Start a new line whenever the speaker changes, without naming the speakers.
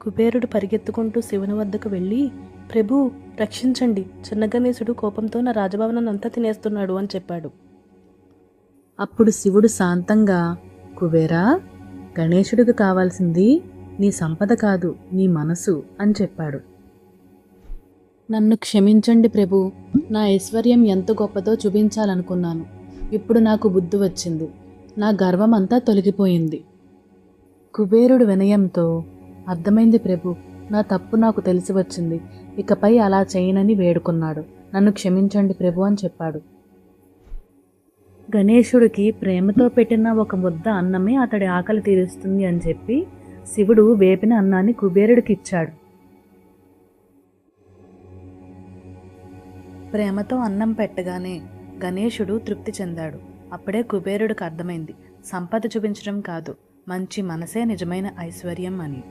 కుబేరుడు పరిగెత్తుకుంటూ శివుని వద్దకు వెళ్ళి, ప్రభూ, రక్షించండి, చిన్న గణేశుడు కోపంతో నా రాజభవనాన్ని అంతా తినేస్తున్నాడు అని చెప్పాడు. అప్పుడు శివుడు శాంతంగా, కుబేరా, గణేశుడికి కావాల్సింది నీ సంపద కాదు, నీ మనసు అని చెప్పాడు. నన్ను క్షమించండి ప్రభూ, నా ఐశ్వర్యం ఎంత గొప్పదో చూపించాలనుకున్నాను. ఇప్పుడు నాకు బుద్ధి వచ్చింది, నా గర్వం అంతా తొలగిపోయింది. కుబేరుడు వినయంతో, అర్థమైంది ప్రభు, నా తప్పు నాకు తెలిసి వచ్చింది, ఇకపై అలా చేయనని వేడుకున్నాడు. నన్ను క్షమించండి ప్రభు అని చెప్పాడు. గణేశుడికి ప్రేమతో పెట్టిన ఒక ముద్ద అన్నమే అతడి ఆకలి తీరుస్తుంది అని చెప్పి శివుడు వేపిన అన్నాన్ని కుబేరుడికి ఇచ్చాడు. ప్రేమతో అన్నం పెట్టగానే గణేశుడు తృప్తి చెందాడు. అప్పుడే కుబేరుడికి అర్థమైంది, సంపద చూపించడం కాదు, మంచి మనసే నిజమైన ఐశ్వర్యం అని.